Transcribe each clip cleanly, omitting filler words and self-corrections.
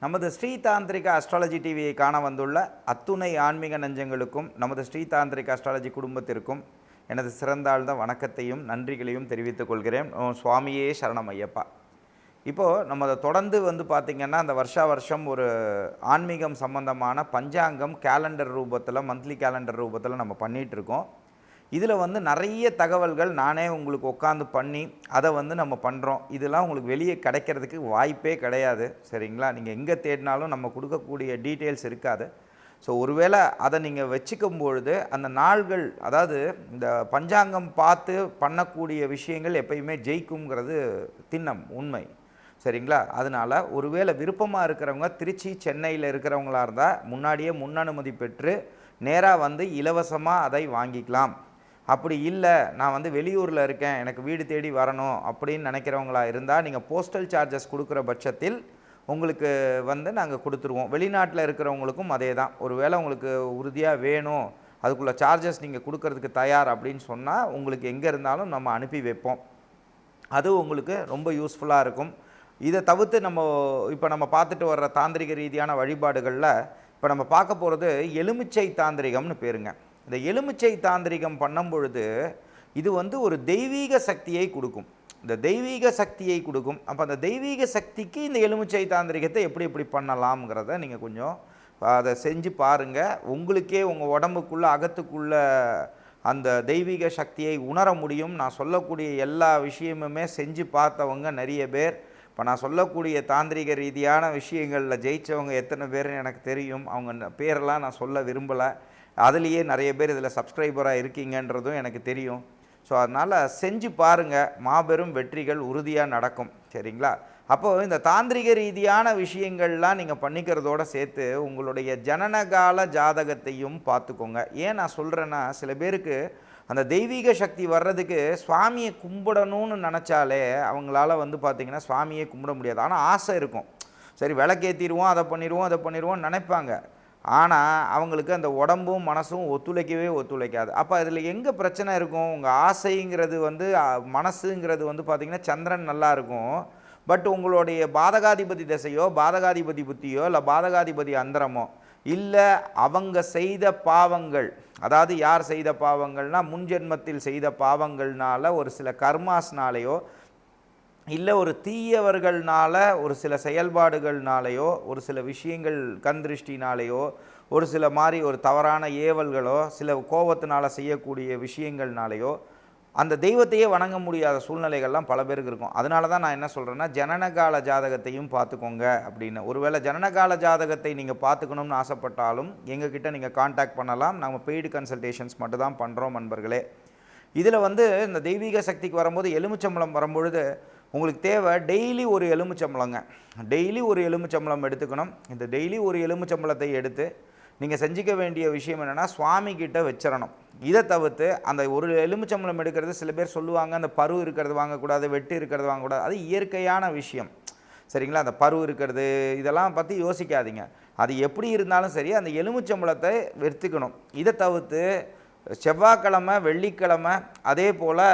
நமது ஸ்ரீ தாந்திரிக அஸ்ட்ராலஜி டிவியை காண வந்துள்ள அத்துணை ஆன்மீக நெஞ்சங்களுக்கும் நமது ஸ்ரீ தாந்திரிக அஸ்ட்ராலஜி குடும்பத்திற்கும் எனது சிறந்தாழ்ந்த வணக்கத்தையும் நன்றிகளையும் தெரிவித்துக் கொள்கிறேன். சுவாமியே சரணம் ஐயப்பா. இப்போது நம்ம அதை தொடர்ந்து பார்த்திங்கன்னா அந்த வருஷம் ஒரு ஆன்மீகம் சம்பந்தமான பஞ்சாங்கம் கேலண்டர் ரூபத்தில், மந்த்லி கேலண்டர் ரூபத்தில் நம்ம பண்ணிகிட்ருக்கோம். இதில் நிறைய தகவல்கள் நானே உங்களுக்கு உட்காந்து பண்ணி அதை நம்ம பண்ணுறோம். இதெல்லாம் உங்களுக்கு வெளியே கிடைக்கிறதுக்கு வாய்ப்பே கிடையாது, சரிங்களா? நீங்கள் எங்கே தேடினாலும் நம்ம கொடுக்கக்கூடிய டீட்டெயில்ஸ் இருக்காது. ஸோ ஒருவேளை அதை நீங்கள் வச்சுக்கும் பொழுது அந்த நாள்கள், அதாவது இந்த பஞ்சாங்கம் பார்த்து பண்ணக்கூடிய விஷயங்கள் எப்பயுமே ஜெயிக்குங்கிறது திண்ணம் உண்மை, சரிங்களா? அதனால் ஒருவேளை விருப்பமாக இருக்கிறவங்க திருச்சி சென்னையில் இருக்கிறவங்களா இருந்தால் முன்னாடியே முன்னனுமதி பெற்று நேராக இலவசமாக அதை வாங்கிக்கலாம். அப்படி இல்லை, நான் வெளியூரில் இருக்கேன், எனக்கு வீடு தேடி வரணும் அப்படின்னு நினைக்கிறவங்களா இருந்தால் நீங்கள் போஸ்டல் சார்ஜஸ் கொடுக்குற பட்சத்தில் உங்களுக்கு நாங்கள் கொடுத்துருவோம். வெளிநாட்டில் இருக்கிறவங்களுக்கும் அதே தான். ஒருவேளை உங்களுக்கு உறுதியாக வேணும், அதுக்குள்ளே சார்ஜஸ் நீங்கள் கொடுக்கறதுக்கு தயார் அப்படின்னு சொன்னால் உங்களுக்கு எங்கே இருந்தாலும் நம்ம அனுப்பி வைப்போம். அது உங்களுக்கு ரொம்ப யூஸ்ஃபுல்லாக இருக்கும். இதை தவிர்த்து இப்போ நம்ம பார்த்துட்டு வர்ற தாந்திரிக ரீதியான வழிபாடுகளில் இப்போ நம்ம பார்க்க போகிறது எலுமிச்சை தாந்திரிகம்னு பேருங்க. இந்த எலுமிச்சை தாந்திரிகம் பண்ணும் பொழுது இது ஒரு தெய்வீக சக்தியை கொடுக்கும். இந்த தெய்வீக சக்தியை கொடுக்கும். அப்போ அந்த தெய்வீக சக்திக்கு இந்த எலுமிச்சை தாந்திரிகத்தை எப்படி பண்ணலாம்ங்கிறத நீங்கள் கொஞ்சம் அதை செஞ்சு பாருங்கள். உங்களுக்கே உங்கள் உடம்புக்குள்ளே அகத்துக்குள்ளே அந்த தெய்வீக சக்தியை உணர முடியும். நான் சொல்லக்கூடிய எல்லா விஷயமுமே செஞ்சு பார்த்தவங்க நிறைய பேர். இப்போ நான் சொல்லக்கூடிய தாந்திரிக ரீதியான விஷயங்களில் ஜெயித்தவங்க எத்தனை பேர்னு எனக்கு தெரியும். அவங்க பேரெல்லாம் நான் சொல்ல விரும்பலை. அதுலேயே நிறைய பேர் இதில் சப்ஸ்கிரைபராக இருக்கீங்கன்றதும் எனக்கு தெரியும். ஸோ அதனால் செஞ்சு பாருங்கள், மாபெரும் வெற்றிகள் உறுதியாக நடக்கும், சரிங்களா? அப்போது இந்த தாந்திரிக ரீதியான விஷயங்கள்லாம் நீங்கள் பண்ணிக்கிறதோடு சேர்த்து உங்களுடைய ஜனனகால ஜாதகத்தையும் பார்த்துக்கோங்க. ஏன் நான் சொல்கிறேன்னா, சில பேருக்கு அந்த தெய்வீக சக்தி வர்றதுக்கு சுவாமியை கும்பிடணும்னு நினச்சாலே அவங்களால பார்த்திங்கன்னா சுவாமியே கும்பிட முடியாது. ஆனால் ஆசை இருக்கும், சரி விளக்கேற்றிடுவோம், அதை பண்ணிடுவோம்னு நினைப்பாங்க. ஆனால் அவங்களுக்கு அந்த உடம்பும் மனசும் ஒத்துழைக்காது. அப்போ அதில் எங்கே பிரச்சனை இருக்கும்? உங்கள் ஆசைங்கிறது மனசுங்கிறது பார்த்திங்கன்னா சந்திரன் நல்லா இருக்கும். பட் உங்களுடைய பாதகாதிபதி திசையோ, பாதகாதிபதி புத்தியோ, இல்லை பாதகாதிபதி அந்தரமோ, இல்லை அவங்க செய்த பாவங்கள், அதாவது யார் செய்த பாவங்கள்னால் முன்ஜென்மத்தில் செய்த பாவங்கள்னால, ஒரு சில கர்மாஸ்னாலேயோ, இல்லை ஒரு தீயவர்கள்னால ஒரு சில செயல்பாடுகள்னாலேயோ, ஒரு சில விஷயங்கள் கண் திருஷ்டினாலேயோ, ஒரு சில மாதிரி ஒரு தவறான ஏவல்களோ, சில கோபத்தினால செய்யக்கூடிய விஷயங்கள்னாலேயோ அந்த தெய்வத்தையே வணங்க முடியாத சூழ்நிலைகள்லாம் பல பேருக்கு இருக்கும். அதனால தான் நான் என்ன சொல்கிறேன்னா, ஜனனகால ஜாதகத்தையும் பார்த்துக்கோங்க அப்படின்னு. ஒருவேளை ஜனனகால ஜாதகத்தை நீங்கள் பார்த்துக்கணும்னு ஆசைப்பட்டாலும் எங்ககிட்ட நீங்கள் காண்டாக்ட் பண்ணலாம். நம்ம பெய்டு கன்சல்டேஷன்ஸ் மட்டும் தான் பண்ணுறோம் நண்பர்களே. இதில் இந்த தெய்வீக சக்திக்கு வரும்போது எலுமிச்சம்பழம் வரும்பொழுது உங்களுக்கு தேவை டெய்லி ஒரு எலுமிச்சம்பழங்க. டெய்லி ஒரு எலுமிச்சம்பழம் எடுத்துக்கணும். இந்த டெய்லி ஒரு எலுமிச்சம்பழத்தை எடுத்து நீங்கள் செஞ்சிக்க வேண்டிய விஷயம் என்னென்னா, சுவாமி கிட்ட வச்சிடணும். இதை தவிர்த்து அந்த ஒரு எலுமிச்சம்பழம் எடுக்கிறது, சில பேர் சொல்லுவாங்க அந்த பரு இருக்கிறது வாங்கக்கூடாது, வெட்டு இருக்கிறது வாங்கக்கூடாது. அது இயற்கையான விஷயம், சரிங்களா? அந்த பரு இருக்கிறது இதெல்லாம் பற்றி யோசிக்காதீங்க. அது எப்படி இருந்தாலும் சரி, அந்த எலுமிச்சம்பழத்தை எடுத்துக்கணும். இதை தவிர்த்து செவ்வாய்க்கிழமை, வெள்ளிக்கிழமை, அதே போல்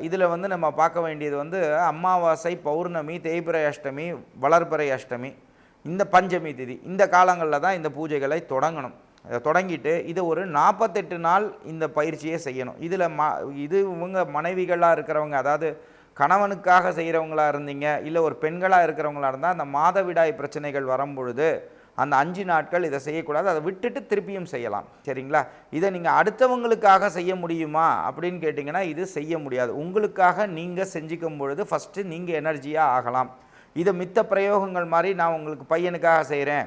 இதில் நம்ம பார்க்க வேண்டியது அமாவாசை, பௌர்ணமி, தேய்பிறை அஷ்டமி, வளர்பிறை அஷ்டமி, இந்த பஞ்சமி திதி, இந்த காலங்களில் தான் இந்த பூஜைகளை தொடங்கணும். தொடங்கிட்டு இது ஒரு 48 நாள் இந்த பயிற்சியை செய்யணும். இது இவங்க மனைவிகளாக இருக்கிறவங்க, அதாவது கணவனுக்காக செய்கிறவங்களா இருந்தீங்க, இல்லை ஒரு பெண்களாக இருக்கிறவங்களா இருந்தால் அந்த மாதவிடாய் பிரச்சனைகள் வரும்பொழுது அந்த 5 நாட்கள் இதை செய்யக்கூடாது. அதை விட்டுட்டு திருப்பியும் செய்யலாம், சரிங்களா? இதை நீங்கள் அடுத்தவங்களுக்காக செய்ய முடியுமா அப்படின்னு கேட்டிங்கன்னா இது செய்ய முடியாது. உங்களுக்காக நீங்கள் செஞ்சுக்கும் பொழுது ஃபஸ்ட்டு நீங்கள் எனர்ஜியாக ஆகலாம். இதை மித்த பிரயோகங்கள் மாதிரி நான் உங்களுக்கு பையனுக்காக செய்கிறேன்,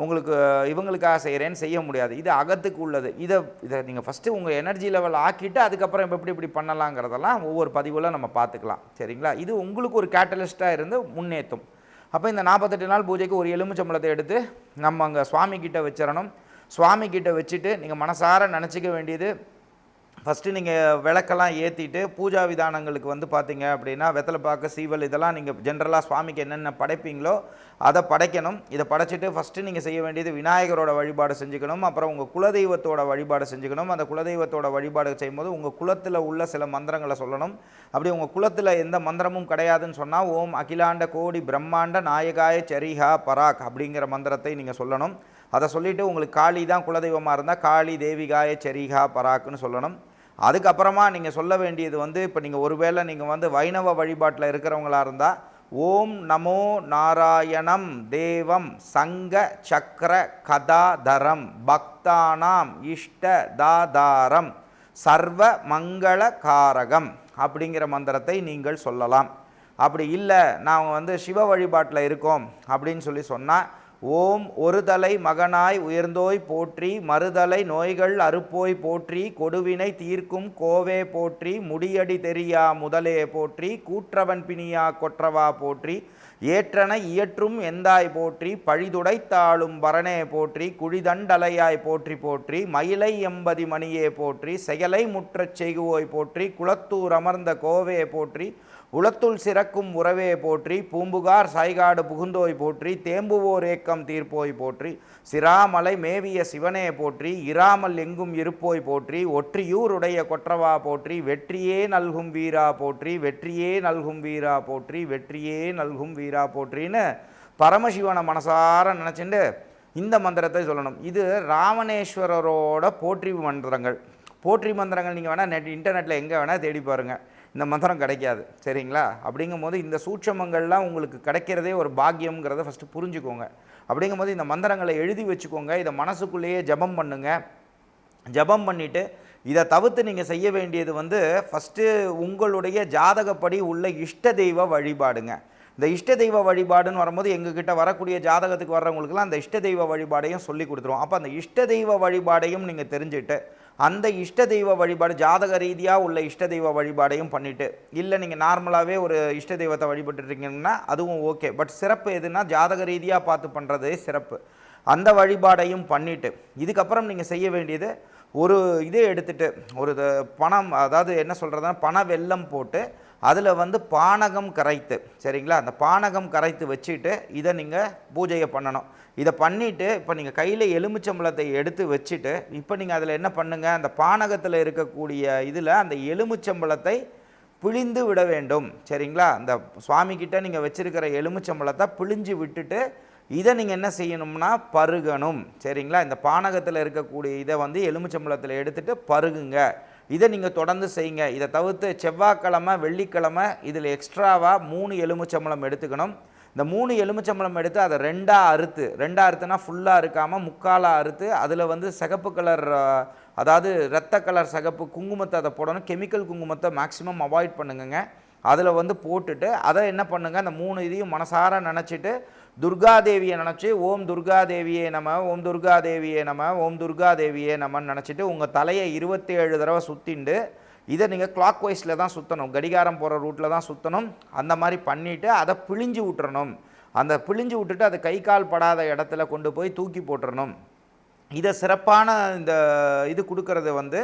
உங்களுக்கு இவங்களுக்காக செய்கிறேன்னு செய்ய முடியாது. இது அகத்துக்கு உள்ளது. இதை நீங்கள் ஃபஸ்ட்டு உங்கள் எனர்ஜி லெவல் ஆக்கிட்டு அதுக்கப்புறம் இப்படி பண்ணலாங்கிறதெல்லாம் ஒவ்வொரு பதிவில் நம்ம பார்த்துக்கலாம், சரிங்களா? இது உங்களுக்கு ஒரு கேட்டலிஸ்ட்டாக இருந்து முன்னேற்றும். அப்போ இந்த 48 நாள் பூஜைக்கு ஒரு எலுமிச்சம்பழத்தை எடுத்து நம்ம அங்கே சுவாமி கிட்ட வச்சிடணும். சுவாமி கிட்ட வச்சுட்டு நீங்கள் மனசார நினச்சிக்க வேண்டியது, ஃபஸ்ட்டு நீங்கள் விளக்கெல்லாம் ஏற்றிட்டு பூஜா விதானங்களுக்கு பார்த்தீங்க அப்படின்னா வெத்தலை பாக்கு, சீவல் இதெல்லாம் நீங்கள் ஜென்ரலாக சுவாமிக்கு என்னென்ன படைப்பீங்களோ அதை படைக்கணும். இதை படைச்சிட்டு ஃபஸ்ட்டு நீங்கள் செய்ய வேண்டியது விநாயகரோட வழிபாடு செஞ்சுக்கணும். அப்புறம் உங்கள் குலதெய்வத்தோட வழிபாடு செஞ்சுக்கணும். அந்த குலதெய்வத்தோட வழிபாடு செய்யும்போது உங்கள் குலத்தில் உள்ள சில மந்திரங்களை சொல்லணும். அப்படி உங்கள் குலத்தில் எந்த மந்திரமும் கிடையாதுன்னு சொன்னால் ஓம் அகிலாண்ட கோடி பிரம்மாண்ட நாயகாய சரிஹா பராக் அப்படிங்கிற மந்திரத்தை நீங்கள் சொல்லணும். அதை சொல்லிவிட்டு உங்களுக்கு காளி தான் குலதெய்வமாக இருந்தால் காளி தேவிகாய சரிஹா பராக்குன்னு சொல்லணும். அதுக்கப்புறமா நீங்கள் சொல்ல வேண்டியது வந்து இப்போ நீங்கள் ஒருவேளை நீங்கள் வந்து வைணவ வழிபாட்டில் இருக்கிறவங்களா இருந்தால் ஓம் நமோ நாராயணம் தேவம் சங்க சக்கர கதாதரம் பக்தானாம் இஷ்ட தாதாரம் சர்வ மங்கள காரகம் அப்படிங்கிற மந்திரத்தை நீங்கள் சொல்லலாம். அப்படி இல்லை நான் வந்து சிவ வழிபாட்டில் இருக்கோம் அப்படின்னு சொல்லி சொன்னால் ஓம் ஒரு தலை மகனாய் உயர்ந்தோய் போற்றி மறுதலை நோய்கள் அறுப்போய் போற்றி கொடுவினை தீர்க்கும் கோவே போற்றி முடியடி தெரியா முதலே போற்றி கூற்றவன் பிணியா கொற்றவா போற்றி ஏற்றனை இயற்றும் எந்தாய் போற்றி பழிதுடைத்தாளும் பரணே போற்றி குழிதண்டலையாய் போற்றி போற்றி மயிலை எம்பதி மணியே போற்றி செயலை முற்றச் செய்குவோய் போற்றி குளத்தூர் அமர்ந்த கோவே போற்றி உளத்துள் சிறக்கும் உறவே போற்றி பூம்புகார் சாய்காடு புகுந்தோய் போற்றி தேம்புவோர் ஏக்கம் தீர்ப்போய் போற்றி சிராமலை மேவிய சிவனே போற்றி இராமல் எங்கும் இருப்போய் போற்றி ஒற்றியூருடைய கொற்றவா போற்றி வெற்றியே நல்கும் வீரா போற்றி வெற்றியே நல்கும் வீரா போற்றி வெற்றியே நல்கும் வீரா போற்றின்னு பரமசிவனை மனசார நினச்சிட்டு இந்த மந்திரத்தை சொல்லணும். இது ராவணேஸ்வரரோட போற்றி மந்திரங்கள். போற்றி மந்திரங்கள் நீங்கள் வேணால் இன்டர்நெட்டில் எங்கே வேணால் தேடி பாருங்கள், இந்த மந்திரம் கிடைக்காது. சரிங்களா? அப்படிங்கும் போது இந்த சூட்சமங்கள்லாம் உங்களுக்கு கிடைக்கிறதே ஒரு பாக்கியம்ங்கிறத ஃபஸ்ட்டு புரிஞ்சுக்கோங்க. அப்படிங்கும் போது இந்த மந்திரங்களை எழுதி வச்சுக்கோங்க. இதை மனசுக்குள்ளேயே ஜபம் பண்ணுங்க. ஜபம் பண்ணிவிட்டு இதை தவிர்த்து நீங்கள் செய்ய வேண்டியது வந்து ஃபஸ்ட்டு உங்களுடைய ஜாதகப்படி உள்ள இஷ்ட தெய்வ வழிபாடுங்க. இந்த இஷ்ட தெய்வ வழிபாடுன்னு வரும்போது எங்ககிட்ட வரக்கூடிய ஜாதகத்துக்கு வர்றவங்களுக்குலாம் அந்த இஷ்ட தெய்வ வழிபாடையும் சொல்லி கொடுத்துருவோம். அப்போ அந்த இஷ்ட தெய்வ வழிபாடையும் நீங்கள் தெரிஞ்சுட்டு அந்த இஷ்ட தெய்வ வழிபாடு ஜாதக ரீதியாக உள்ள இஷ்ட தெய்வ வழிபாடையும் பண்ணிவிட்டு, இல்லை நீங்கள் நார்மலாகவே ஒரு இஷ்ட தெய்வத்தை வழிபட்டுருக்கீங்கன்னா அதுவும் ஓகே. பட் சிறப்பு எதுனா ஜாதக ரீதியாக பார்த்து பண்ணுறதே சிறப்பு. அந்த வழிபாடையும் பண்ணிவிட்டு இதுக்கப்புறம் நீங்கள் செய்ய வேண்டியது ஒரு இதே எடுத்துகிட்டு ஒரு பணம், அதாவது என்ன சொல்கிறதுனா பண வெல்லம் போட்டு அதில் வந்து பானகம் கரைத்து, சரிங்களா, அந்த பானகம் கரைத்து வச்சுட்டு இதை நீங்கள் பூஜையை பண்ணணும். இதை பண்ணிவிட்டு இப்போ நீங்கள் கையில் எலுமிச்சம்பழத்தை எடுத்து வச்சுட்டு இப்போ நீங்கள் அதில் என்ன பண்ணுங்கள், அந்த பானகத்தில் இருக்கக்கூடிய இதில் அந்த எலுமிச்சம்பழத்தை பிழிந்து விட வேண்டும். சரிங்களா? அந்த சுவாமிக்கிட்ட நீங்கள் வச்சுருக்கிற எலுமிச்சம்பழத்தை பிழிஞ்சு விட்டுட்டு இதை நீங்கள் என்ன செய்யணும்னா பருகணும். சரிங்களா? இந்த பானகத்தில் இருக்கக்கூடிய இதை வந்து எலுமிச்சம்பழத்தில் எடுத்துகிட்டு பருகுங்க. இதை நீங்கள் தொடர்ந்து செய்யுங்க. இதை தவிர்த்து செவ்வாய்க்கிழமை வெள்ளிக்கிழமை இதில் எக்ஸ்ட்ராவாக 3 எலுமிச்சம்பழம் எடுத்துக்கணும். இந்த 3 எலுமிச்சம்பழம் எடுத்து அதை ரெண்டாக அறுத்துனா ஃபுல்லாக இருக்காமல் முக்காலாக அறுத்து அதில் வந்து சிகப்பு கலர், அதாவது இரத்த கலர் சிகப்பு குங்குமத்தை அதை போடணும். கெமிக்கல் குங்குமத்தை மேக்ஸிமம் அவாய்ட் பண்ணுங்க. அதில் வந்து போட்டுட்டு அதை என்ன பண்ணுங்கள், அந்த 3 இதையும் மனசார நினச்சிட்டு துர்காதேவியை நினச்சி ஓம் துர்காதேவியே நம ஓம் துர்காதேவியே நம ஓம் துர்காதேவியே நமன்னு நினச்சிட்டு உங்கள் தலையை 27 தடவை சுற்றிண்டு இதை நீங்கள் கிளாக் வைஸில் தான் சுற்றணும், கடிகாரம் போகிற ரூட்டில் தான் சுற்றணும். அந்த மாதிரி பண்ணிவிட்டு அதை பிழிஞ்சு விட்டுறணும். அந்த பிழிஞ்சு விட்டுட்டு அதை கை கால் படாத இடத்துல கொண்டு போய் தூக்கி போட்டுறணும். இதை சிறப்பான இந்த இது கொடுக்கறது வந்து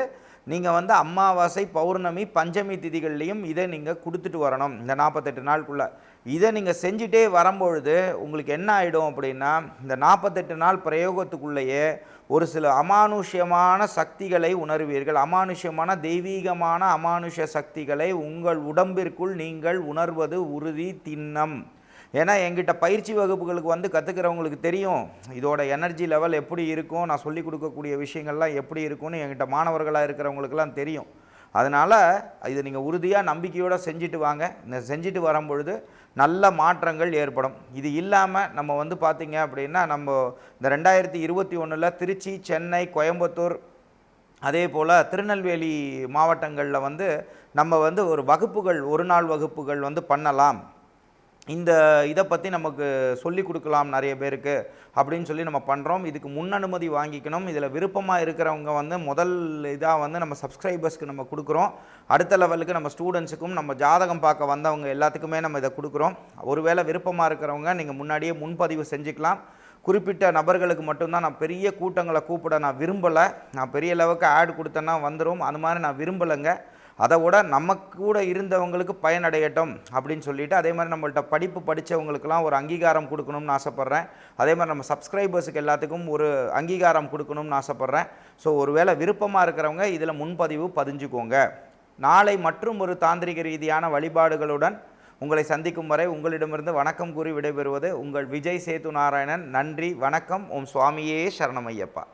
நீங்கள் வந்து அமாவாசை பௌர்ணமி பஞ்சமி திதிகள்லையும் இதை நீங்கள் கொடுத்துட்டு வரணும். இந்த 48 நாளுக்குள்ளே இதை நீங்கள் செஞ்சுட்டே வரும்பொழுது உங்களுக்கு என்ன ஆகிடும் அப்படின்னா, இந்த 48 நாள் பிரயோகத்துக்குள்ளேயே ஒரு சில அமானுஷ்யமான சக்திகளை உணர்வீர்கள். அமானுஷ்யமான தெய்வீகமான அமானுஷ சக்திகளை உங்கள் உடம்பிற்குள் நீங்கள் உணர்வது உறுதி திண்ணம். ஏன்னா எங்கிட்ட பயிற்சி வகுப்புகளுக்கு வந்து கற்றுக்கிறவங்களுக்கு தெரியும் இதோட எனர்ஜி லெவல் எப்படி இருக்கும், நான் சொல்லிக் கொடுக்கக்கூடிய விஷயங்கள்லாம் எப்படி இருக்கும்னு என்கிட்ட மாணவர்களாக இருக்கிறவங்களுக்கெல்லாம் தெரியும். அதனால் இதை நீங்கள் உறுதியாக நம்பிக்கையோடு செஞ்சுட்டு வாங்க. இந்த செஞ்சுட்டு வரும்பொழுது நல்ல மாற்றங்கள் ஏற்படும். இது இல்லாமல் நம்ம வந்து பார்த்திங்க அப்படின்னா நம்ம இந்த 2021 திருச்சி, சென்னை, கோயம்புத்தூர், அதே போல் திருநெல்வேலி மாவட்டங்களில் வந்து நம்ம வந்து ஒரு வகுப்புகள், ஒரு நாள் வகுப்புகள் வந்து பண்ணலாம். இந்த இதை பற்றி நமக்கு சொல்லி கொடுக்கலாம் நிறைய பேருக்கு அப்படின்னு சொல்லி நம்ம பண்ணுறோம். இதுக்கு முன் அனுமதி வாங்கிக்கணும். இதில் விருப்பமாக இருக்கிறவங்க வந்து முதல் இதாக வந்து நம்ம சப்ஸ்கிரைபர்ஸ்க்கு நம்ம கொடுக்குறோம். அடுத்த லெவலுக்கு நம்ம ஸ்டூடெண்ட்ஸுக்கும் நம்ம ஜாதகம் பார்க்க வந்தவங்க எல்லாத்துக்குமே நம்ம இதை கொடுக்குறோம். ஒருவேளை விருப்பமாக இருக்கிறவங்க நீங்கள் முன்னாடியே முன்பதிவு செஞ்சுக்கலாம். குறிப்பிட்ட நபர்களுக்கு மட்டும்தான். நான் பெரிய கூட்டங்களை கூப்பிட நான் விரும்பலை. நான் பெரிய லெவலுக்கு ஆட் கொடுத்தேன்னா வந்துடும், அது மாதிரி நான் விரும்பலைங்க. அதை விட நமக்கு கூட இருந்தவங்களுக்கு பயனடையட்டும் அப்படின்னு சொல்லிட்டு, அதே மாதிரி நம்மள்ட்ட படிப்பு படித்தவங்களுக்கெல்லாம் ஒரு அங்கீகாரம் கொடுக்கணும்னு ஆசைப்பட்றேன். அதே மாதிரி நம்ம சப்ஸ்கிரைபர்ஸுக்கு எல்லாத்துக்கும் ஒரு அங்கீகாரம் கொடுக்கணும்னு ஆசைப்பட்றேன். ஸோ ஒருவேளை விருப்பமாக இருக்கிறவங்க இதில் முன்பதிவு பதிஞ்சுக்கோங்க. நாளை மற்றும் ஒரு தாந்திரிக ரீதியான வழிபாடுகளுடன் உங்களை சந்திக்கும் வரை உங்களிடமிருந்து வணக்கம் கூறி விடைபெறுவது உங்கள் விஜய் சேது நாராயணன். நன்றி, வணக்கம். ஓம் சுவாமியே சரணமையப்பா.